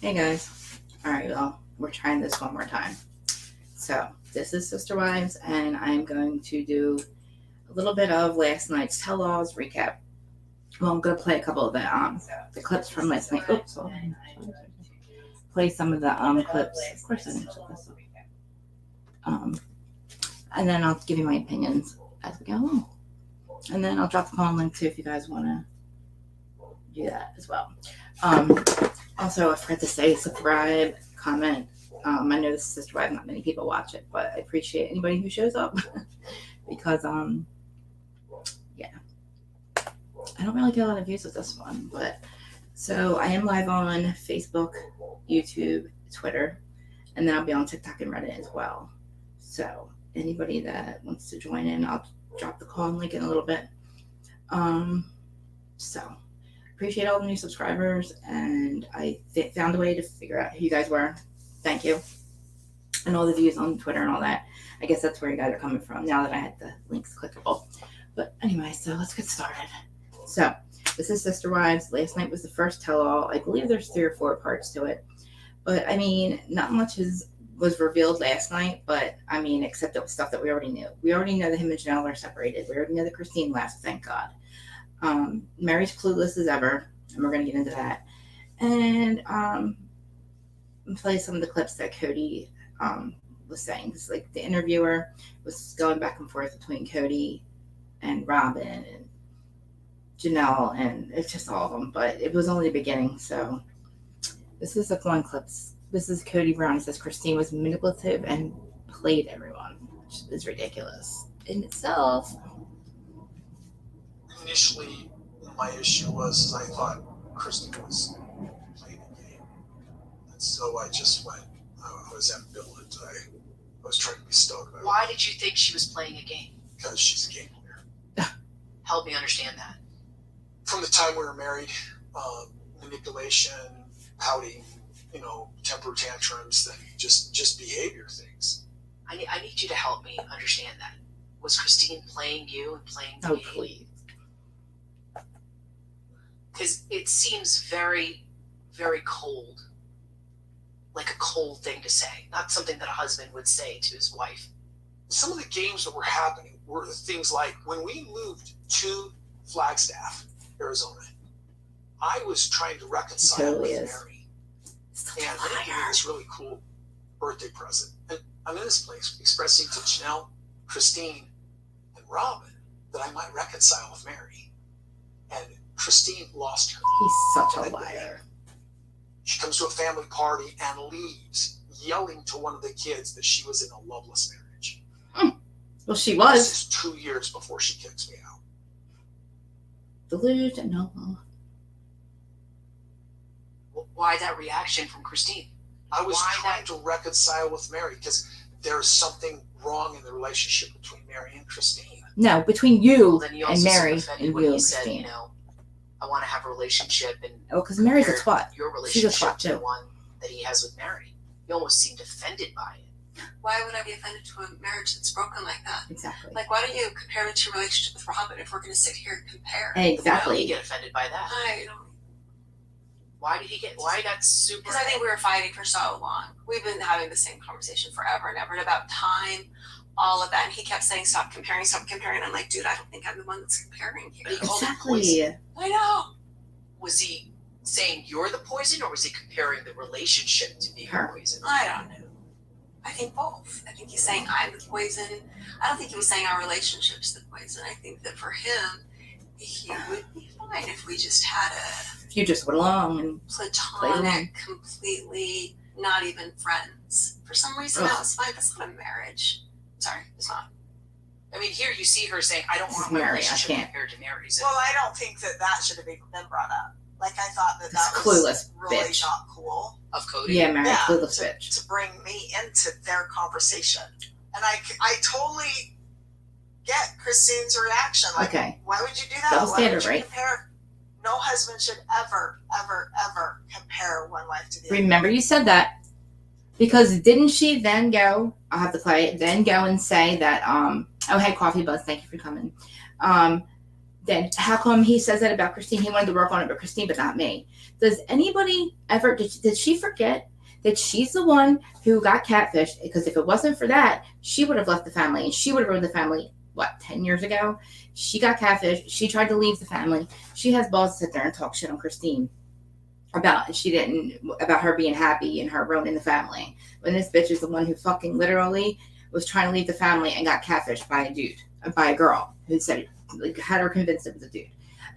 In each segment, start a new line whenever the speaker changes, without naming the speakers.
Hey guys. Alright, well, we're trying this one more time. So, this is Sister Wives, and I'm going to do a little bit of last night's tell-alls recap. Well, I'm going to play a couple of the clips from last night. Oops. Play some of the clips. Of course I didn't shut this up. And then I'll give you my opinions as we go along. And then I'll drop the phone link too if you guys want to do that as well. Also, I forgot to say, subscribe, comment. I know this is Sister Wives, not many people watch it, but I appreciate anybody who shows up because, yeah, I don't really get a lot of views with this one. But so I am live on Facebook, YouTube, Twitter, and then I'll be on TikTok and Reddit as well. So anybody that wants to join in, I'll drop the call link in a little bit. So appreciate all the new subscribers, and I found a way to figure out who you guys were. Thank you. And all the views on Twitter and all that. I guess that's where you guys are coming from now that I had the links clickable. But anyway, so let's get started. So this is Sister Wives. Last night was the first tell-all. I believe there's 3 or 4 parts to it. But I mean, not much was revealed last night, but I mean, except it was stuff that we already knew. We already know that him and Janelle are separated. We already know that Christine left, thank God. Mary's clueless as ever, and we're going to get into that. And play some of the clips that Cody was saying. It's like the interviewer was going back and forth between Cody and Robin and Janelle, and it's just all of them. But it was only the beginning, so this is the one clips. This is Cody Brown. He says Christine was manipulative and played everyone, which is ridiculous in itself.
Initially, my issue was I thought Christine was playing a game. And so I just went, I was ambivalent. I was trying to be stoic about it.
Why did you think she was playing a game?
Because she's a game player.
Help me understand that.
From the time we were married, manipulation, pouting, temper tantrums, then just behavior things.
I need you to help me understand that. Was Christine playing you and playing the game?
Oh, please.
Because it seems very, very cold. Like a cold thing to say. Not something that a husband would say to his wife.
Some of the games that were happening were things like when we moved to Flagstaff, Arizona, I was trying to reconcile with Mary. And I gave me this really cool birthday present. And I'm in this place expressing to Janelle, Christine, and Robin that I might reconcile with Mary. And Christine lost her.
He's such a liar.
She comes to a family party and leaves, yelling to one of the kids that she was in a loveless marriage.
Well, she was.
This is 2 years before she kicks me out.
Delusional.
Well, why that reaction from Christine?
I was trying to reconcile with Mary because there's something wrong in the relationship between Mary and Christine.
No, between you
then
and Mary and
when
you
he
and
said,
Christine.
I want to have a relationship, and
because Mary's a twat.
Your
She's a
relationship
twat
to
too.
the one that he has with Mary. You almost seemed offended by it.
Why would I be offended to a marriage that's broken like that?
Exactly.
Like, why don't you compare it to your relationship with Robin if we're going to sit here and compare?
Exactly.
Why did he get offended by that?
I don't.
Why got super?
Because I think we were fighting for so long. We've been having the same conversation forever and ever, and about time, all of that. And he kept saying, stop comparing, stop comparing. I'm like, dude, I don't think I'm the one that's comparing here.
Exactly.
I know.
Was he saying you're the poison, or was he comparing the relationship to being
Her.
poison?
I don't know. I think both. I think he's saying I'm the poison. I don't think he was saying our relationship's the poison. I think that for him, he would be fine if we just had
If you just went along and
platonic, completely not even friends. For some reason, that was fine. That's not a marriage. Sorry, it's not.
I mean, here you see her saying, I don't want my relationship compared to Mary's.
Well, I don't think that should have even been brought up. Like, I thought that
This
was
clueless
really
bitch.
not cool.
Of Cody?
Yeah, Mary,
Yeah,
clueless bitch.
To bring me into their conversation. And I totally get Christine's reaction. Like,
Okay.
why would you do that?
Double
Why
standard,
would you
right?
compare? No husband should ever, ever, ever compare one wife to the other.
Remember you said that. Because didn't she then go, I'll have to play it, then go and say that, oh, hey, Coffee Buzz, thank you for coming. Then how come he says that about Christine? He wanted to work on it, but Christine, but not me. Does anybody ever, did she forget that she's the one who got catfished? Because if it wasn't for that, she would have left the family, and she would have ruined the family, 10 years ago? She got catfished. She tried to leave the family. She has balls to sit there and talk shit on Christine about her being happy and her ruining the family. When this bitch is the one who fucking literally was trying to leave the family and got catfished by a girl who said, like, had her convinced it was a dude.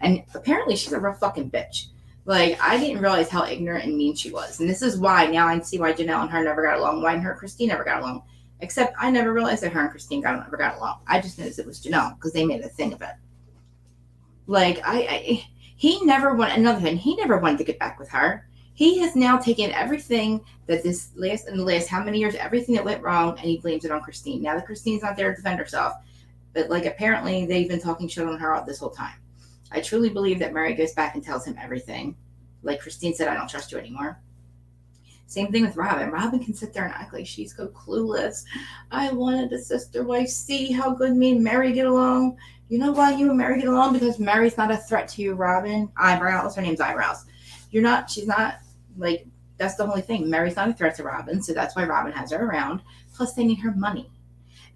And apparently she's a real fucking bitch. Like, I didn't realize how ignorant and mean she was. And this is why now I see why Janelle and her never got along, why her and Christine never got along. Except I never realized that her and Christine never got along. I just noticed it was Janelle because they made a thing of it. Like, he never wanted, another thing, he never wanted to get back with her. He has now taken everything that in the last how many years, everything that went wrong, and he blames it on Christine. Now that Christine's not there to defend herself, but like apparently they've been talking shit on her all this whole time. I truly believe that Mary goes back and tells him everything. Like Christine said, I don't trust you anymore. Same thing with Robin. Robin can sit there and act like she's so clueless. I wanted a sister wife. See how good me and Mary get along. You know why you and Mary get along? Because Mary's not a threat to you, Robin. Eyebrows. Her name's Eyebrows. She's not, like, that's the only thing. Mary's not a threat to Robin, so that's why Robin has her around. Plus, they need her money.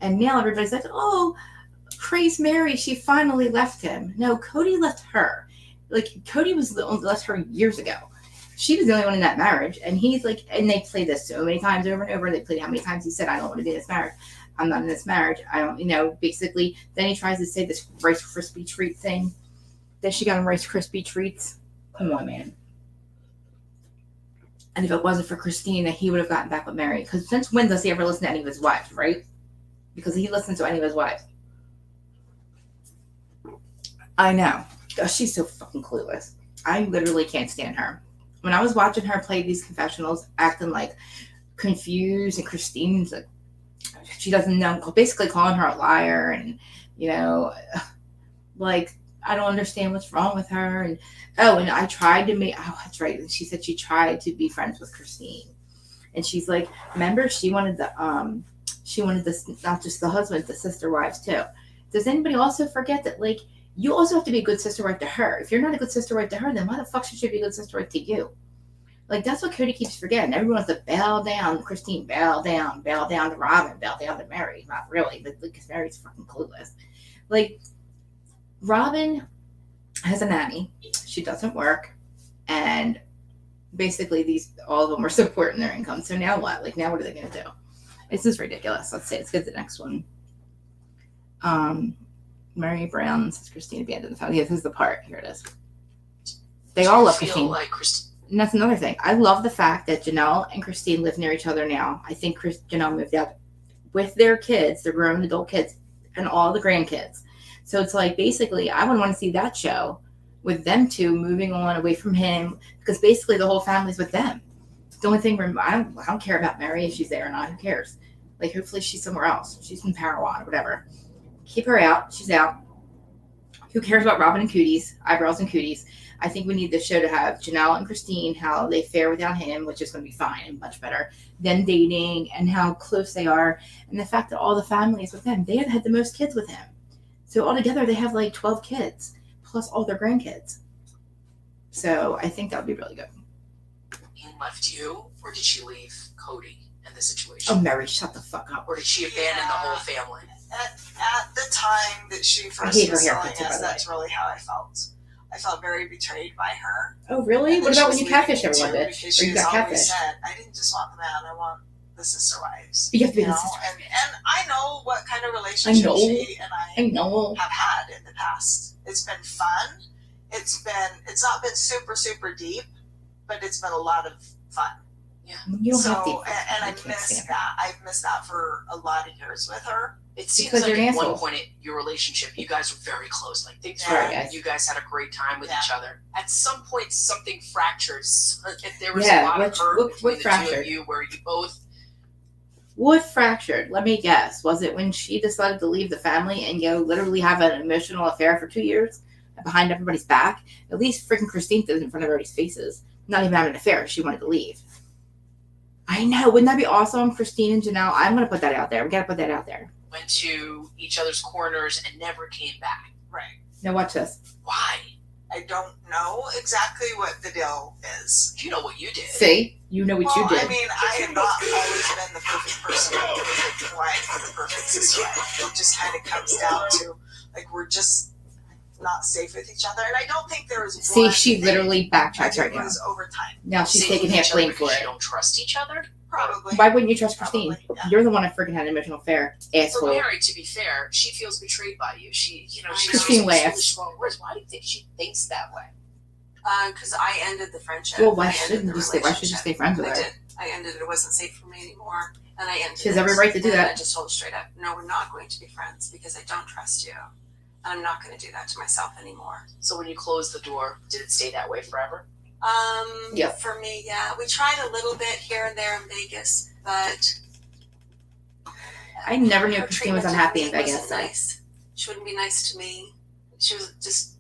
And now everybody's like, oh, praise Mary. She finally left him. No, Cody left her. Like, Cody left her years ago. She was the only one in that marriage. And he's like, and they played this so many times over and over. They played how many times he said, I don't want to be in this marriage. I'm not in this marriage. I don't, basically. Then he tries to say this Rice Krispie treat thing. That she got him Rice Krispie treats. Come on, man. And if it wasn't for Christine, that he would have gotten back with Mary. Because since when does he ever listen to any of his wives, right? Because he listens to any of his wives. I know. Oh, she's so fucking clueless. I literally can't stand her. When I was watching her play these confessionals, acting like confused, and Christine's like, she doesn't know, basically calling her a liar, and like, I don't understand what's wrong with her. And I tried to that's right. And she said she tried to be friends with Christine, and she's like, remember, she wanted not just the husband, the sister wives too. Does anybody also forget that, like, you also have to be a good sister wife to her? If you're not a good sister wife to her, then why the fuck should she be a good sister wife to you? Like, that's what Cody keeps forgetting. Everyone wants to bow down. Christine, bow down to Robin, bow down to Mary. Not really, but because Mary's fucking clueless. Like, Robin has a nanny. She doesn't work. And basically all of them are supporting their income. So now what? Like, now what are they going to do? This is ridiculous. Let's get to the next one. Mary Brown says Christine abandoned the family. Yeah, this is the part. Here it is. They all love Christine. And that's another thing. I love the fact that Janelle and Christine live near each other now. I think Janelle moved out with their kids, their grown adult kids, and all the grandkids. So it's like, basically, I would want to see that show with them two moving on away from him, because basically the whole family's with them. The only thing, I don't care about Mary if she's there or not. Who cares? Like, hopefully she's somewhere else. She's in Parawan or whatever. Keep her out. She's out. Who cares about Robin and Cooties, Eyebrows and Cooties? I think we need this show to have Janelle and Christine, how they fare without him, which is going to be fine and much better, them dating and how close they are, and the fact that all the family is with them. They have had the most kids with him. So altogether, they have like 12 kids, plus all their grandkids. So I think that would be really good.
He left you, or did she leave Cody in the situation?
Oh, Mary, shut the fuck up.
Or did she abandon the whole family?
At the time that she first was telling us, that's really how I felt. I felt very betrayed by her.
Oh, really? What about when you catfish everyone, bitch?
Because she always said, I didn't just want the man, I want the sister wives.
You have to be the sister.
And I know what kind of relationship she and I have had in the past. It's been fun. It's not been super, super deep, but it's been a lot of fun.
Yeah.
You don't have to.
And I miss that. I've missed that for a lot of years with her.
It seems like at one point in your relationship, you guys were very close. Like, things were, you guys had a great time with each other. At some point, something fractured. If there was a lot of hurt between the two of you, where you both.
What fractured? Let me guess. Was it when she decided to leave the family and literally have an emotional affair for 2 years behind everybody's back? At least freaking Christine did it in front of everybody's faces. Not even having an affair. She wanted to leave. I know. Wouldn't that be awesome? Christine and Janelle. I'm going to put that out there. We got to put that out there.
Went to each other's corners and never came back.
Right.
Now watch this.
Why?
I don't know exactly what the deal is.
You know what you did.
See? You know what you did.
I mean, I have not always been the perfect person, the perfect wife, or the perfect sister wife. It just kind of comes down to, like, we're just not safe with each other. And I don't think there was
See, she literally backtracks right
it
now.
was over time.
Now she's taking half blame for it.
You don't trust each other?
Probably.
Why wouldn't you trust Christine?
Probably, yeah.
You're the one that freaking had an emotional affair,
For
asshole.
Mary, to be fair, she feels betrayed by you. She's
Christine laughs.
Why do you think she thinks that way?
Because I ended the friendship.
Well, why
I ended
shouldn't
the
you stay? Why should you stay friends with
I
her?
did. I ended it. It wasn't safe for me anymore, and I ended.
She has every right to do
and
that.
I just told her straight up, no, we're not going to be friends because I don't trust you. I'm not going to do that to myself anymore.
So when you closed the door, did it stay that way forever?
Yeah.
For me, yeah. We tried a little bit here and there in Vegas, but
I never knew
her
Christine was
treatment
unhappy
of
in
me
Vegas.
wasn't nice. She wouldn't be nice to me. She was just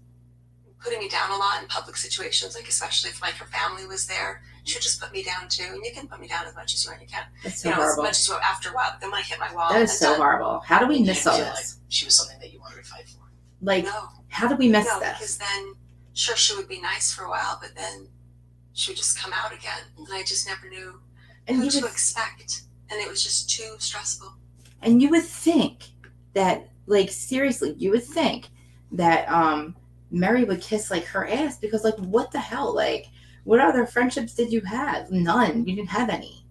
putting me down a lot in public situations, like especially if like her family was there. She would just put me down too, and you can put me down as much as you want. You can,
That's so
as
horrible.
much as you want after a while. But then when I hit my wall,
That is
I'm
so
done.
horrible. How do we
You
miss
didn't
all
feel
this?
like she was something that you wanted to fight for.
Like,
No,
how did we miss
no,
this?
because then sure she would be nice for a while, but then she would just come out again, and I just never knew
And
who
you
to
would,
expect, and it was just too stressful.
and you would think that, like, seriously, you would think that Mary would kiss like her ass because, like, what the hell? Like, what other friendships did you have? None. You didn't have any.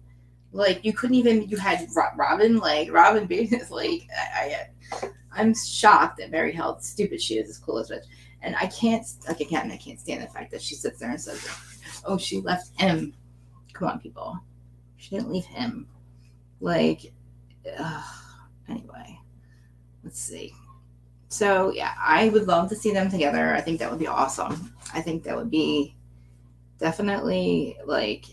Like, you couldn't even. You had Robin. Like, Robin Venus. Like, I'm shocked that Mary how stupid she is. As cool as bitch. And I can't. Like, again, I can't stand the fact that she sits there and says, "Oh, she left him." Come on, people. She didn't leave him. Like, anyway, let's see. So yeah, I would love to see them together. I think that would be awesome. I think that would be definitely like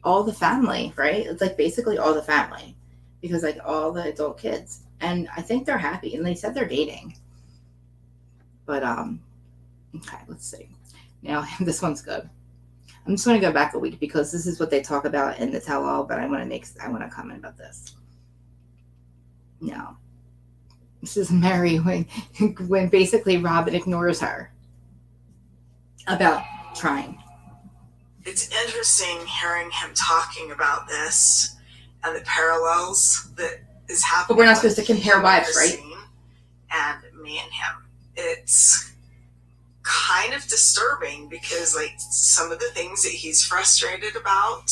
all the family, right? It's like basically all the family because like all the adult kids, and I think they're happy. And they said they're dating. But okay, let's see. Now this one's good. I'm just going to go back a week because this is what they talk about in the tell-all. But I want to comment about this. No. This is Mary when basically Robin ignores her about trying.
It's interesting hearing him talking about this and the parallels that is happening.
But we're not supposed to compare wives, right?
And me and him. It's kind of disturbing because like some of the things that he's frustrated about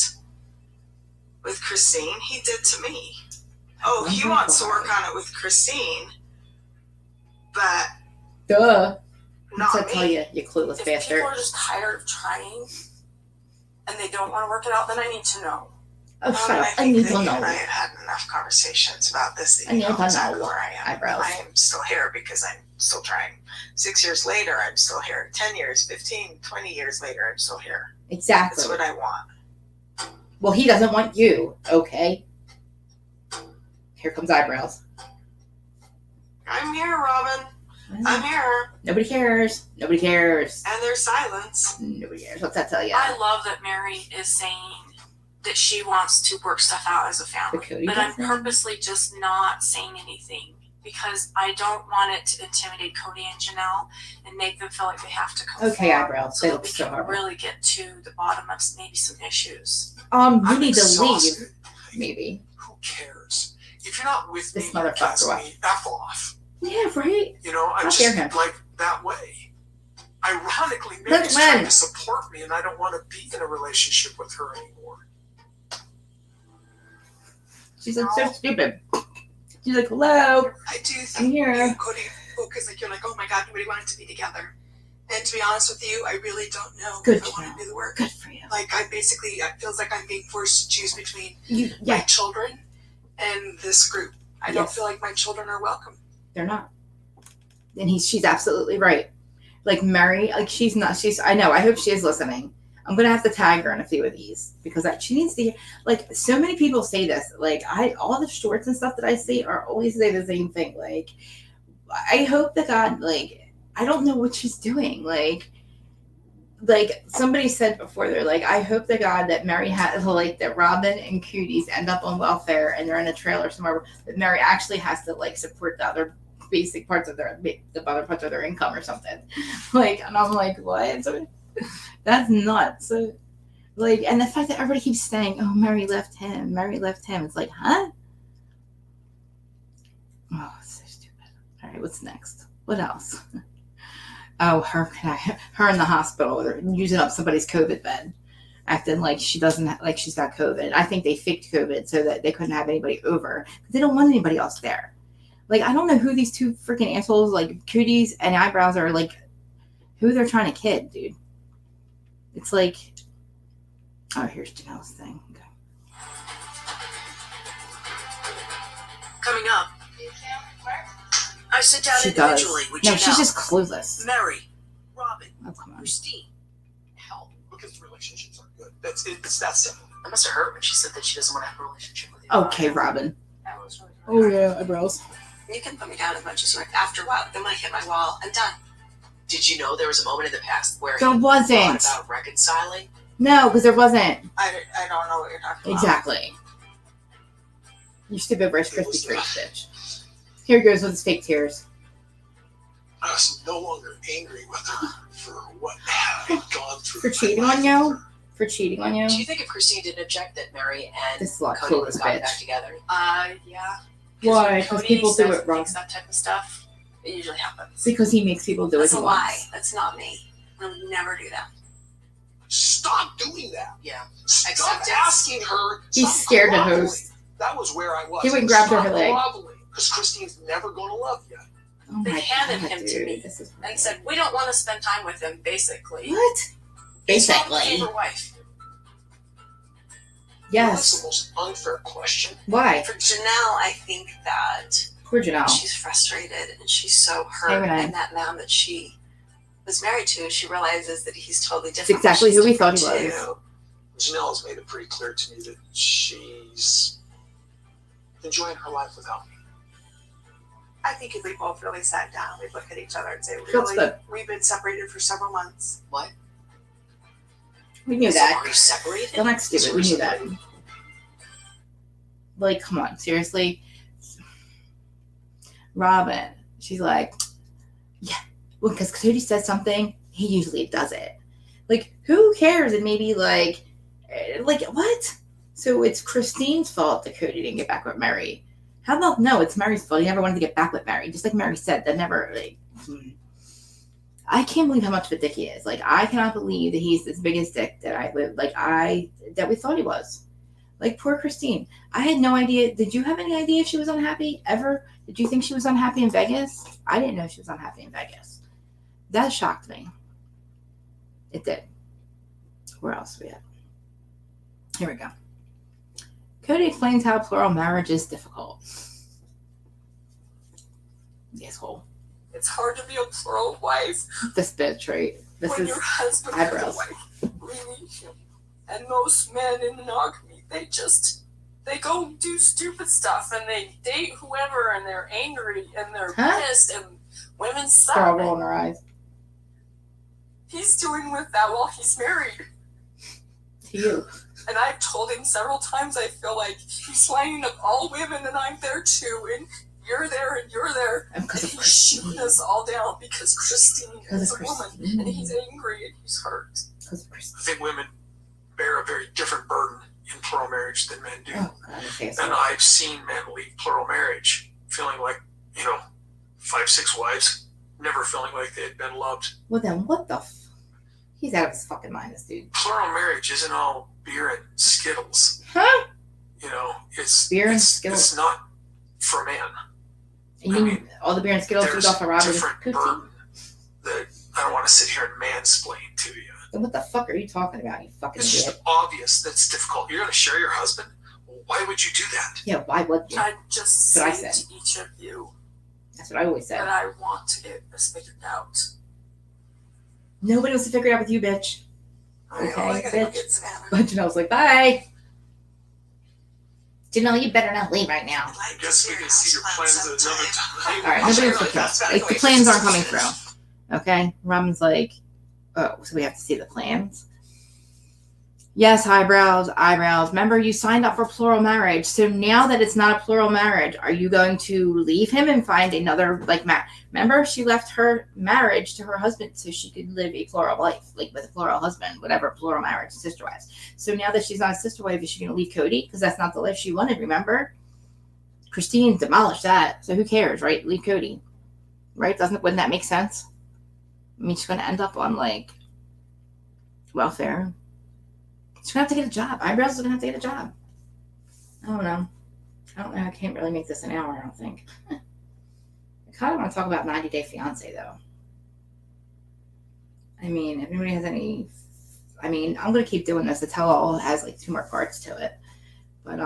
with Christine, he did to me. Oh, he wants to work on it with Christine. But
Duh.
not
What's that tell you, you clueless
If
bastard?
people are just tired of trying and they don't want to work it out, then I need to know.
Oh, shut up. I
think
need
that
to
you and
know.
I have had enough conversations about this that
I
you
need
know
to
exactly
know.
where I am.
Eyebrows.
I am still here because I'm still trying. 6 years later, I'm still here. 10 years, 15, 20 years later, I'm still here.
Exactly.
That's what I want.
Well, he doesn't want you, okay? Here comes Eyebrows.
I'm here, Robin. I'm here.
Nobody cares. Nobody cares.
And there's silence.
Nobody cares. What's that tell you?
I love that Mary is saying that she wants to work stuff out as a family.
The Kooties
But I'm
Eyebrows?
purposely just not saying anything because I don't want it to intimidate Cody and Janelle and make them feel like they have to conform.
Okay, Eyebrows.
So
They
that
look
we
so
can
horrible.
really get to the bottom of maybe some issues.
You
I'm
need to
exhausted.
leave. Maybe.
Who cares? If you're not with
This
me, you're against
motherfucker.
me. F off.
Yeah, right?
You know, I'm
How
just
dare him.
like that way. Ironically,
Look,
Mary's trying
when?
to support me, and I don't want to be in a relationship with her anymore.
She's like so stupid. She's like, hello.
I do
I'm
think
here.
you, Cody, focus like you're like, oh my God, nobody wanted to be together. And to be honest with you, I really don't know
Good
if I
for
want to do the work.
Good for you.
Like it feels like I'm being forced to choose between
You,
my
yeah,
children and this group. I don't
Yes.
feel like my children are welcome.
they're not. And she's absolutely right. Like Mary, like I know, I hope she is listening. I'm going to have to tag her in a few of these because she needs to hear, like so many people say this, like all the shorts and stuff that I see are always say the same thing. Like, I hope that God, like, I don't know what she's doing. Like somebody said before, they're like, I hope to God that Mary has, like, that Robin and Cooties end up on welfare and they're in a trailer somewhere, that Mary actually has to, like, support the other basic parts of the other parts of their income or something. Like, and I'm like, what? That's nuts. Like, and the fact that everybody keeps saying, oh, Mary left him. It's like, huh? Oh, it's so stupid. All right, what's next? What else? Oh, her in the hospital. They're using up somebody's COVID bed. Acting like she doesn't, like she's got COVID. I think they faked COVID so that they couldn't have anybody over. They don't want anybody else there. Like, I don't know who these two freaking assholes, like Kooties and Eyebrows, are, like, who they're trying to kid, dude. It's like, oh, here's Janelle's thing. Okay.
Coming up, I sit down
She
individually
does.
with
No,
Janelle,
she's just clueless.
Mary, Robin,
Oh, come on.
Christine. Hell,
Because relationships aren't good. It's that simple.
that must have hurt when she said that she doesn't want to have a relationship with you.
Okay, Robin.
That was really
Oh,
hard.
yeah, Eyebrows.
You can put me down as much as you want. After a while, then when I hit my wall, I'm done.
Did you know there was a moment in the past where
There
he
wasn't.
thought about reconciling?
No, because there wasn't.
I don't know what you're talking about.
Exactly. You stupid Rice Krispie Treats, bitch. Here goes with his fake tears.
I was no longer angry with her for what I had gone through.
For cheating on you? For cheating on you?
Do you think if Christine didn't object that Mary and
This is a lot
Cody would
clueless,
have gotten
bitch.
back together?
Yeah.
Why?
when
Because
Cody
people do
says
it wrong.
thinks that type of stuff, it usually happens.
Because he makes people do it
That's
he
a lie.
wants.
That's not me. I would never do that.
Stop doing that.
Yeah.
Stop
Acceptance.
asking her.
He's
Stop
scared to
groveling.
host.
That was where I was.
He went and grabbed her leg.
Because Christine's never going to love you.
Oh
They
my
handed
God,
him to
dude.
me
This is
And said, we don't want to spend time with him, basically.
What?
He's not my
Basically.
favorite wife.
That's
Yes.
the most unfair question.
Why?
For Janelle, I think that
Poor Janelle.
she's frustrated and she's so hurt.
Hey, Renee.
And that man that she was married to, she realizes that he's totally different.
It's exactly
She's
who we thought he
different,
was.
too.
Janelle has made it pretty clear to me that she's enjoying her life without me.
I think if we both really sat down, we'd look at each other and say,
That's
really,
good.
we've been separated for several months.
What?
We knew
So
that.
are you separated?
Don't act stupid. We knew that. Like, come on. Seriously? Robin. She's like, yeah. Well, because Cody says something, he usually does it. Like, who cares? And maybe, like, what? So it's Christine's fault that Cody didn't get back with Mary. How about, no, it's Mary's fault. He never wanted to get back with Mary. Just like Mary said, that never, like, I can't believe how much of a dick he is. Like, I cannot believe that he's this biggest dick that that we thought he was. Like, poor Christine. I had no idea. Did you have any idea she was unhappy ever? Did you think she was unhappy in Vegas? I didn't know she was unhappy in Vegas. That shocked me. It did. Where else are we at? Here we go. Cody explains how plural marriage is difficult. Asshole.
It's hard to be a plural wife
This bitch, right? This
when
is
your husband has a
eyebrows.
wife. Really. And most men in monogamy, they go do stupid stuff and they date whoever and they're angry and they're pissed and women suck.
They're all rolling her eyes.
He's doing with that while he's married.
To you.
And I've told him several times I feel like he's lining up all women and I'm there too and you're there and you're there.
And because
And
of
he's shooting
Christine.
us all down because Christine
Because
is
of
a woman
Christine.
and he's angry and he's hurt.
Because of Christine.
I think women bear a very different burden in plural marriage than men do.
Oh, God, this
And
asshole.
I've seen men leave plural marriage feeling like, 5-6 wives, never feeling like they had been loved.
Well, then what the He's out of his fucking mind, this dude.
Plural marriage isn't all beer and Skittles.
Huh?
It's
Beer and
it's,
Skittles.
It's not for man.
And
I
you,
mean,
all the beer and Skittles
There's
took off of Robin's
different
coochie.
burden that I don't want to sit here and mansplain to you.
Then what the fuck are you talking about, you fucking
It's
idiot?
just obvious that it's difficult. You're going to share your husband? Well, why would you do that?
Yeah, why would you?
I just
That's what I
say
said.
to each of you
That's what I always said.
that I want to get this figured out.
Nobody wants to figure it out with you, bitch.
I
Okay,
gotta go
bitch.
get Savannah.
But Janelle's like, bye. Janelle, you better not leave right now.
I'd like
I guess
to
we
see
can see your plans
house
at another
sometime.
time.
All right, nobody wants to kill. Like, the plans aren't coming through. Okay? Robin's like, oh, so we have to see the plans? Yes, eyebrows. Remember, you signed up for plural marriage. So now that it's not a plural marriage, are you going to leave him and find another, like, remember, she left her marriage to her husband so she could live a plural life, like with a plural husband, whatever, plural marriage, sister wives. So now that she's not a sister wife, is she going to leave Cody? Because that's not the life she wanted, remember? Christine demolished that. So who cares, right? Leave Cody. Right? Wouldn't that make sense? I mean, she's going to end up on, like, welfare. She's going to have to get a job. Eyebrows is going to have to get a job. I don't know. I can't really make this an hour, I don't think. I kind of want to talk about 90 Day Fiancé, though. I mean, if anybody has any... I mean, I'm going to keep doing this. The tell-all has, like, 2 more parts to it. But,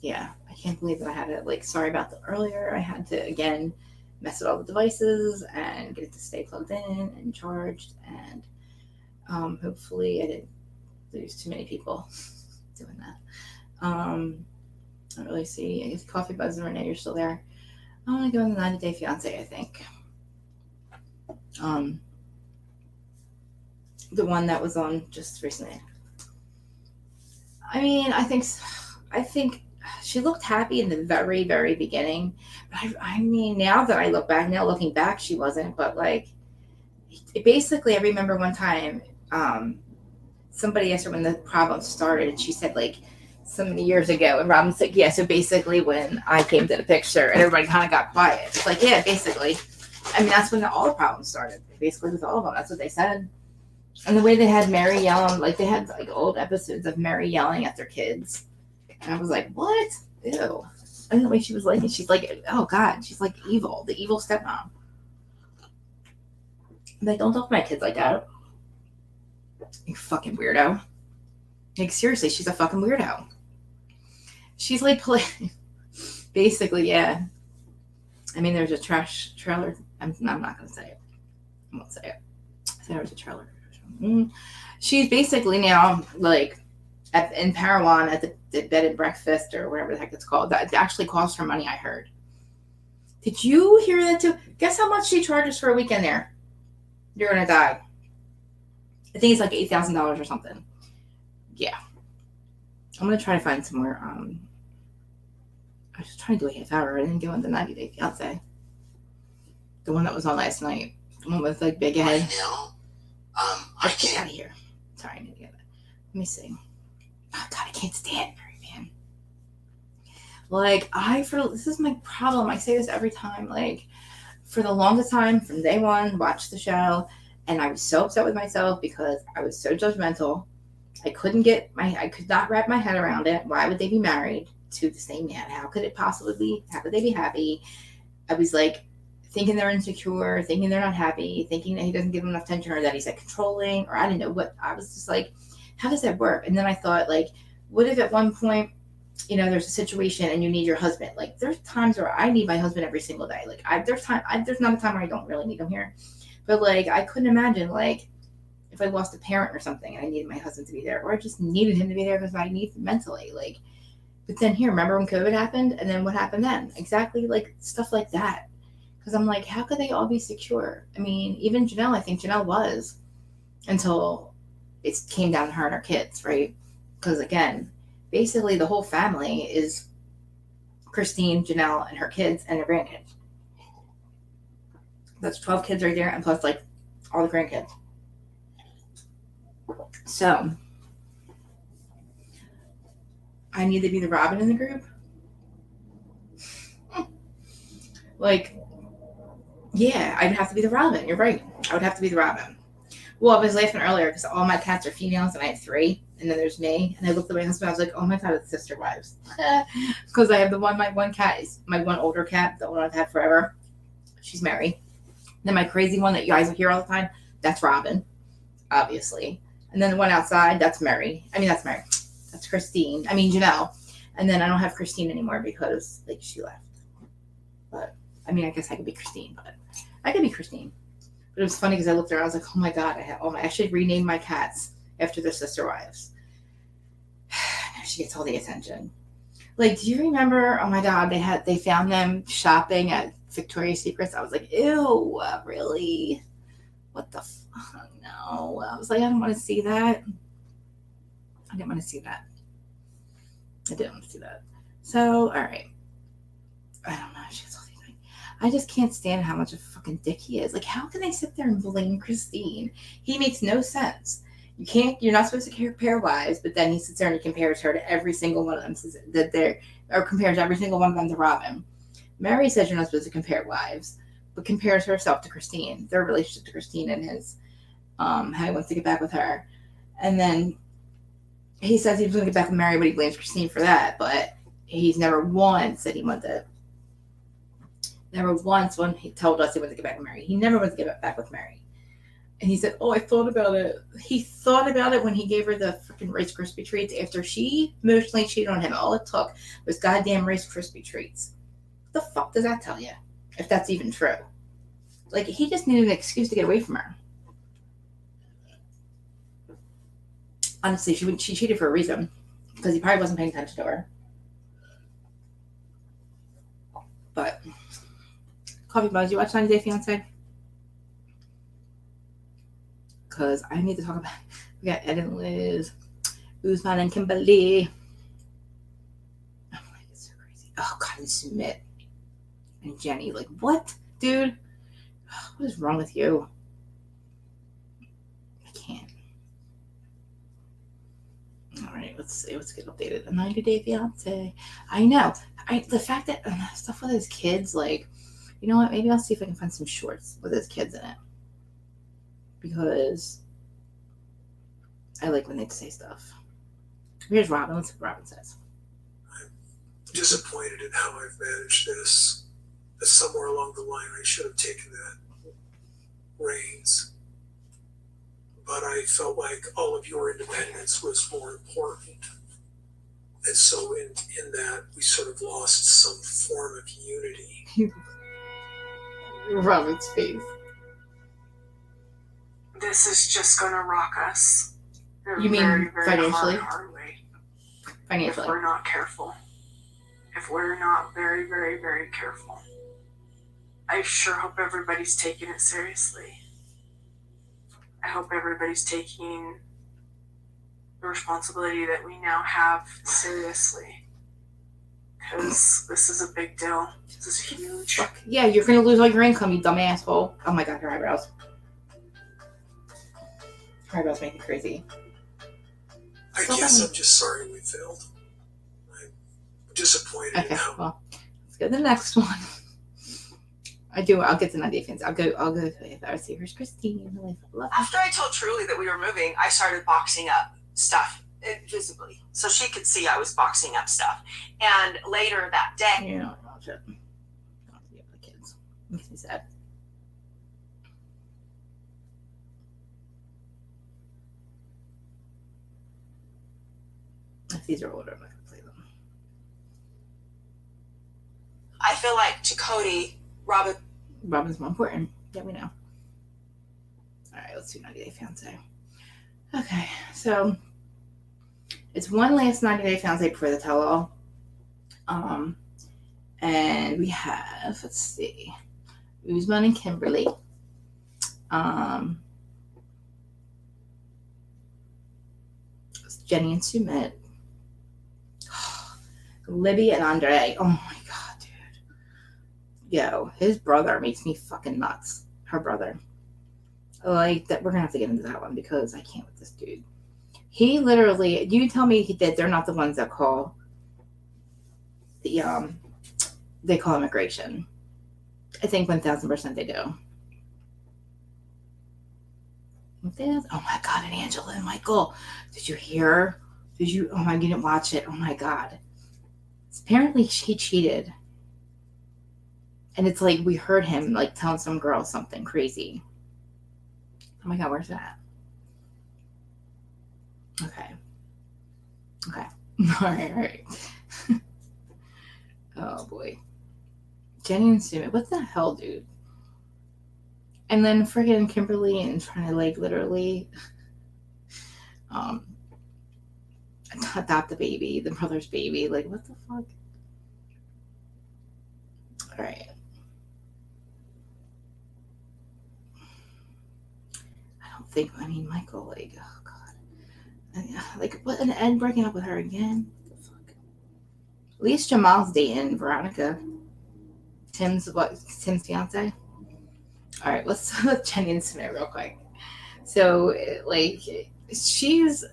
yeah. I can't believe that I had it. Like, sorry about the earlier. I had to, again, mess with all the devices and get it to stay plugged in and charged. And hopefully I didn't lose too many people doing that. I don't really see. I guess Coffee Buzz and Renee, you're still there. I want to go in the 90 Day Fiancé, I think. The one that was on just recently. I mean, I think she looked happy in the very, very beginning. But I mean, now looking back, she wasn't. But, like, basically, I remember one time, somebody asked her when the problem started, and she said, like, so many years ago. And Robin's like, yeah, so basically when I came to the picture, and everybody kind of got quiet. It's like, yeah, basically. I mean, that's when all the problems started. Basically, with all of them. That's what they said. And the way they had Mary yelling, like, they had, like, old episodes of Mary yelling at their kids. And I was like, what? Ew. And the way she was like, and she's like, oh, God, she's like evil. The evil stepmom. I'm like, don't talk to my kids like that. You fucking weirdo. Like, seriously, she's a fucking weirdo. She's like, basically, yeah. I mean, there's a trash trailer. I'm not going to say it. I won't say it. There was a trailer. She's basically now, like, in Parowan at the bed and breakfast or whatever the heck it's called. That actually cost her money, I heard. Did you hear that too? Guess how much she charges for a weekend there? You're going to die. I think it's like $8,000 or something. Yeah. I'm going to try to find some more. I was trying to do a half hour. I didn't go into 90 Day Fiancé. The one that was on last night. The one with, like, big head.
Right now,
I can't get out of here. Sorry, I need to get it. Let me see. Oh, God, I can't stand Mary, man. Like, this is my problem. I say this every time. Like, for the longest time, from day one, watched the show, and I was so upset with myself because I was so judgmental. I could not wrap my head around it. Why would they be married to the same man? How could it possibly be? How could they be happy? I was like, thinking they're insecure, thinking they're not happy, thinking that he doesn't give them enough attention or that he's, like, controlling, or I didn't know what. I was just like, how does that work? And then I thought, like, what if at one point, there's a situation and you need your husband? Like, there's times where I need my husband every single day. Like, there's not a time where I don't really need him here. But, like, I couldn't imagine, like, if I lost a parent or something and I needed my husband to be there, or I just needed him to be there because I need him mentally. Like, but then here, remember when COVID happened? And then what happened then? Exactly, like, stuff like that. Because I'm like, how could they all be secure? I mean, even Janelle, I think Janelle was, until it came down to her and her kids, right? Because, again, basically the whole family is Christine, Janelle, and her kids and their grandkids. That's 12 kids right there, and plus, like, all the grandkids. So, I need to be the Robin in the group. Like, yeah, I'd have to be the Robin. You're right. I would have to be the Robin. Well, I was laughing earlier because all my cats are females and I have 3. And then there's me. And I looked at my husband. I was like, oh my God, it's SISTERWIVES. Because I have my one cat is my one older cat, the one I've had forever. She's Mary. Then my crazy one that you guys hear all the time, that's Robin, obviously. And then the one outside, that's Mary. That's Christine. Janelle. And then I don't have Christine anymore because, like, she left. But, I guess I could be Christine, but I could be Christine. But it was funny because I looked around, I was like, oh my God, I should rename my cats after their SISTERWIVES. Now she gets all the attention. Like, do you remember, oh my God, they found them shopping at Victoria's Secrets? I was like, ew, really? What the fuck? No. I was like, I don't want to see that. I didn't want to see that. So, all right. I don't know. I just can't stand how much of a fucking dick he is. Like, how can they sit there and blame Christine? He makes no sense. You're not supposed to compare wives, but then he sits there and he compares her to every single one of them, or compares every single one of them to Robin. Mary says you're not supposed to compare wives, but compares herself to Christine, their relationship to Christine and his, how he wants to get back with her. And then he says he's going to get back with Mary, but he blames Christine for that, but he's never once said he wanted to. Never once when he told us he wanted to get back with Mary. He never wanted to get back with Mary. And he said, I thought about it. He thought about it when he gave her the freaking Rice Krispie treats after she emotionally cheated on him. All it took was goddamn Rice Krispie treats. What the fuck does that tell you? If that's even true. Like, he just needed an excuse to get away from her. Honestly, she cheated for a reason. Because he probably wasn't paying attention to her. But... Coffee Buzz, you watch 90 Day Fiancé? Because I need to talk about. We got Ed and Liz, Usman and Kimberly. Oh my, it's so crazy. Oh God, and Sumit and Jenny. Like, what, dude? What is wrong with you? I can't. All right, let's see. Let's get updated. A 90 Day Fiancé. I know. The fact that stuff with his kids, like. You know what? Maybe I'll see if I can find some shorts with his kids in it. Because I like when they say stuff. Here's Robin. Let's see what Robin says.
I'm disappointed in how I've managed this. That somewhere along the line I should have taken that reins. But I felt like all of your independence was more important. And so in that, we sort of lost some form of unity.
Robin's face.
This is just gonna rock us.
You mean
very, very
financially?
hard way.
Financially.
If we're not careful. If we're not very, very, very careful. I sure hope everybody's taking it seriously. I hope everybody's taking the responsibility that we now have seriously. Because this is a big deal. This is huge.
Fuck. Yeah, you're gonna lose all your income, you dumb asshole. Oh my God, her eyebrows. Her eyebrows make me crazy.
I guess I'm just sorry we failed. I'm disappointed in how.
Well, let's go to the next one. I'll get to 90 Day Fiancé. I'll go to it. I see. Here's Christine.
After I told Truly that we were moving, I started boxing up stuff visibly, so she could see I was boxing up stuff. And later that day,
you know, I'll watch it. I'll be with the kids. Makes me sad. If these are older, I'm not gonna play them.
I feel like to Cody,
Robin's more important. Yeah, we know. All right, let's do 90 Day Fiancé. Okay, so it's one last 90 Day Fiancé before the tell-all. And we have, let's see, Usman and Kimberly. Jenny and Sumit. Libby and Andre. Oh my God, dude. Yo, his brother makes me fucking nuts. Her brother. Like, that, we're gonna have to get into that one because I can't with this dude. He literally, you tell me that they're not the ones that call the, they call immigration. I think 1000% they do. Oh my God, and Angela and Michael. Did you hear? Oh my, you didn't watch it. Oh my God. Apparently he cheated. And it's like, we heard him like telling some girl something crazy. Oh my God, where's that? Okay. All right. Oh boy. Jenny and Sumit, what the hell, dude? And then friggin' Kimberly and trying to like literally adopt the baby, the brother's baby. Like, what the fuck? All right. I mean, Michael, like, oh God. Like, what? And Ed breaking up with her again? Fuck. At least Jamal's dating Veronica. Tim's fiance? Alright, let's look Jenny and Smith real quick. So, like, she's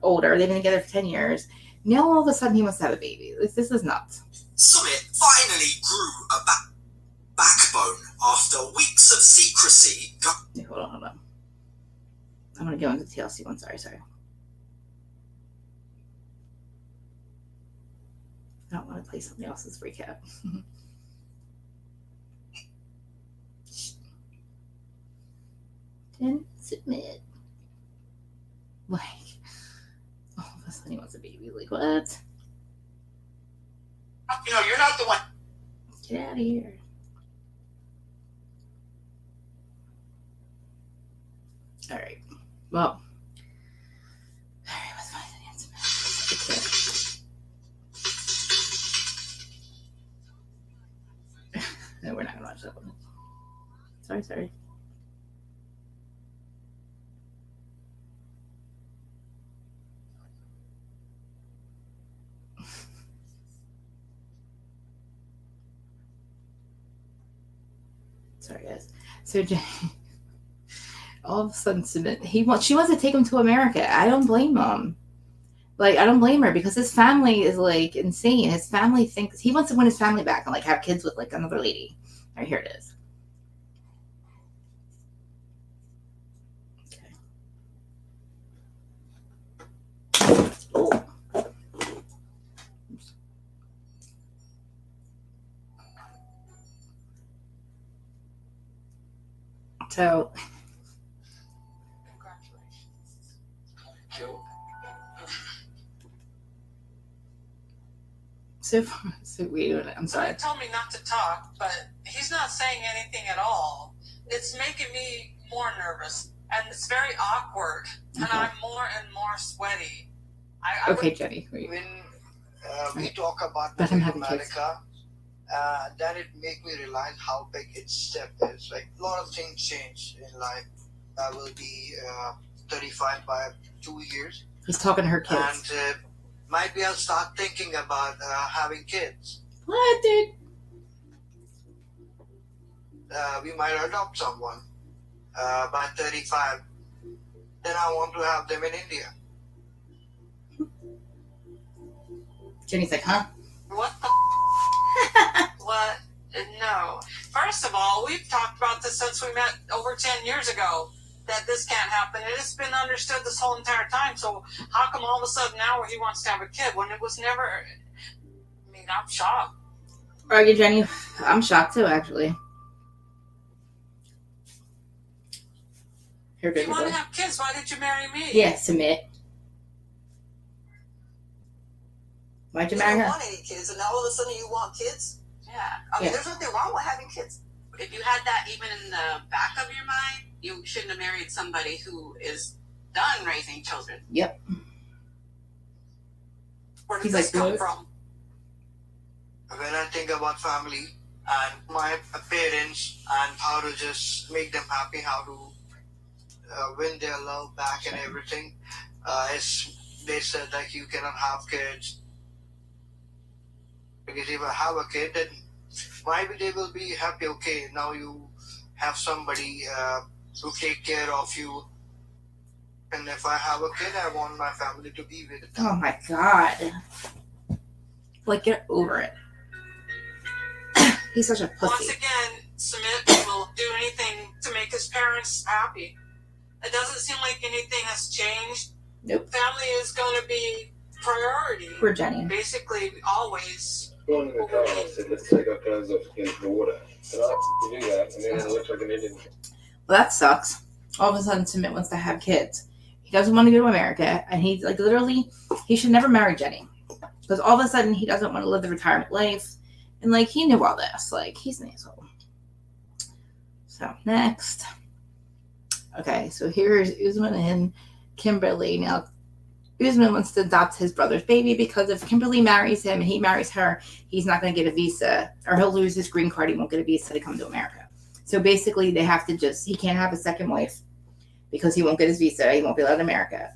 older. They've been together for 10 years. Now, all of a sudden, he wants to have a baby. This is nuts.
Summit finally grew a backbone after weeks of secrecy.
Hold on. I'm going to go into the TLC one. Sorry. I don't want to play somebody else's recap. Then submit. Like, all of a sudden he wants a baby. Like, what?
You're not the one.
Get out of here. All right. Well. All right. Let's find the answer. No, we're not gonna watch that one. Sorry. Sorry, guys. So Jenny, all of a sudden, she wants to take him to America. I don't blame him. Like, I don't blame her because his family is like insane. His family thinks he wants to win his family back and like have kids with like another lady. All right, here it is. Okay. Oh. So,
congratulations.
So weird. I'm sorry.
He told me not to talk, but he's not saying anything at all. It's making me more nervous, and it's very awkward, and I'm more and more sweaty.
Okay, Jenny.
When we talk about
America,
then it make me realize how big its step is. Like, a lot of things change in life. I will be 35 by 2 years.
He's talking to her kids.
And might be I'll start thinking about having kids.
What, dude?
We might adopt someone by 35. Then I want to have them in India.
Jenny's like, huh?
What the What? No. First of all, we've talked about this since we met over 10 years ago, that this can't happen. It has been understood this whole entire time. So how come all of a sudden now he wants to have a kid when it was never... I mean, I'm shocked.
Are you, Jenny? I'm shocked too, actually.
If you want to have kids, why did you marry me?
Yeah, submit. Why'd you marry her?
You don't want any kids, and now all of a sudden you want kids?
Yeah.
I mean, there's nothing wrong with having kids.
If you had that even in the back of your mind, you shouldn't have married somebody who is done raising children.
Yep.
Where did this come from?
When I think about family and my parents and how to just make them happy, how to win their love back and everything, as they said, like, you cannot have kids. Because if I have a kid, then maybe they will be happy. Okay, now you have somebody to take care of you. And if I have a kid, I want my family to be with it.
Oh my God. Like, get over it. He's such a pussy.
Once again, Sumit will do anything to make his parents happy. It doesn't seem like anything has changed.
Nope.
Family is going to be priority.
Poor Jenny.
Basically, always.
Going in the car, I said, let's take our clothes off and get the water. And I do that, and then it looks like an Indian.
Well, that sucks. All of a sudden, Sumit wants to have kids. He doesn't want to go to America, and he's like, literally, he should never marry Jenny. Because all of a sudden, he doesn't want to live the retirement life. And, like, he knew all this. Like, he's an asshole. So, next. Okay, so here's Usman and Kimberly. Now, Usman wants to adopt his brother's baby because if Kimberly marries him and he marries her, he's not going to get a visa, or he'll lose his green card. He won't get a visa to come to America. So basically, they have to he can't have a second wife because he won't get his visa. He won't be allowed in America.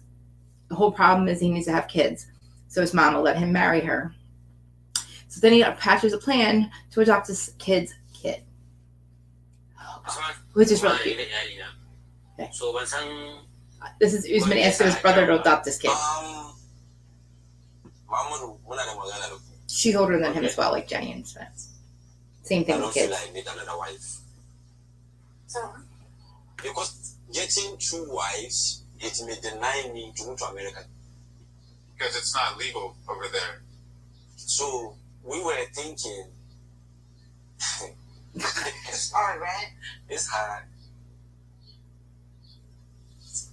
the whole problem is he needs to have kids. So his mom will let him marry her. So then he hatches a plan to adopt his kid's kid. Which is really cute. Okay. This is Usman asking his brother to adopt this kid. She's older than him as well, like Jenny and Smith. Same thing with kids.
Because getting 2 wives, it may deny me to move to America.
Because it's not legal over there.
So we were thinking,
It's hard, right?
it's hard.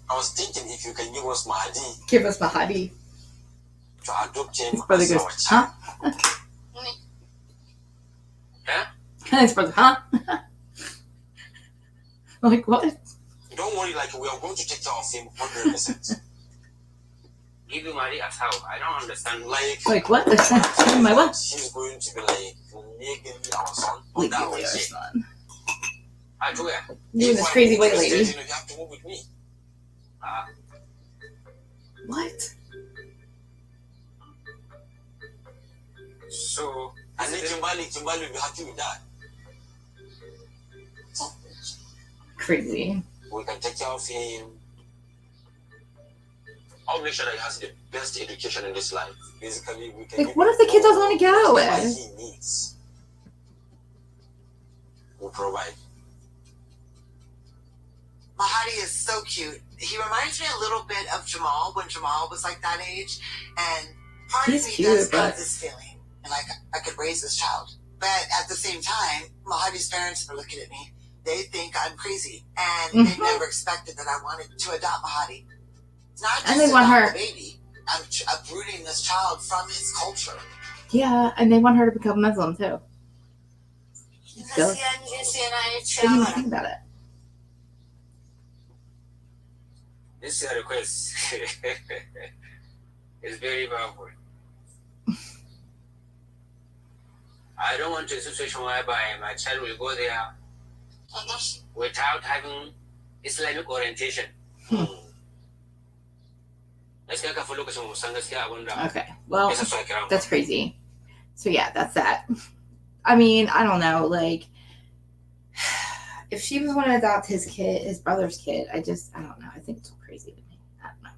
I was thinking if you can give us Mahadi
Give us Mahadi.
to adopt him
His brother
as
goes,
our
huh?
Huh?
His brother, huh? Like, what?
Don't worry, like we are going to take care of him 100%.
Give you money as how? I don't understand.
Like
what? My what?
He's going to be like legally our son.
Legally our son.
You
You and this crazy white lady.
You have to move with me.
What?
So,
and then Kimbali will be happy with that.
Crazy.
We can take care of him. I'll make sure that he has the best education in this life. Basically, we can.
Like, what if the kid doesn't want to go
whatever
away?
he needs, we'll provide.
Mahadi is so cute. He reminds me a little bit of Jamal when Jamal was like that age. And part
He's
of me
cute,
does
but-
have this feeling. And like, I could raise this child. But at the same time, Mahadi's parents are looking at me. They think I'm crazy. And they never expected that I wanted to adopt Mahadi. It's not just
And they want
adopt
her-
the baby. I'm uprooting this child from his culture.
Yeah, and they want her to become Muslim too. So, what do you think about it?
this request is very powerful. I don't want a situation whereby my child will go there without having Islamic orientation.
Okay, well, that's crazy. So yeah, that's that. I mean, I don't know, like, if she was going to adopt his kid, his brother's kid, I don't know. I think it's all crazy to me. I don't know.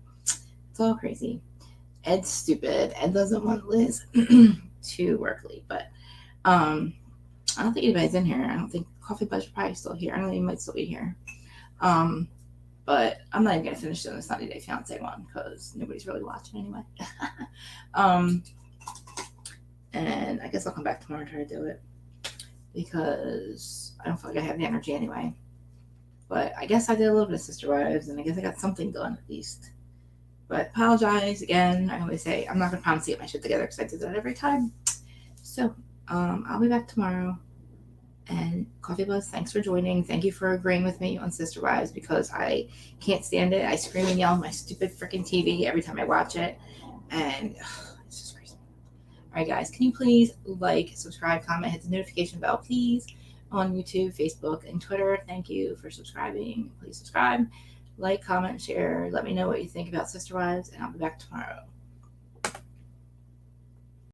It's all crazy. Ed's stupid. Ed doesn't want Liz to work late, but I don't think anybody's in here. I don't think Coffee Bud's probably still here. I don't know, he might still be here. But I'm not even gonna finish doing this 90 Day Fiance one because nobody's really watching anyway. And I guess I'll come back tomorrow and try to do it because I don't feel like I have the energy anyway. But I guess I did a little bit of Sister Wives, and I guess I got something done at least. But apologize again. I always say I'm not gonna promise to get my shit together because I do that every time. So I'll be back tomorrow. And Coffee Buzz, thanks for joining. Thank you for agreeing with me on Sister Wives because I can't stand it. I scream and yell on my stupid freaking TV every time I watch it. And it's just crazy. All right, guys, can you please like, subscribe, comment, hit the notification bell, please, on YouTube, Facebook, and Twitter. Thank you for subscribing. Please subscribe, like, comment, share. Let me know what you think about Sister Wives, and I'll be back tomorrow.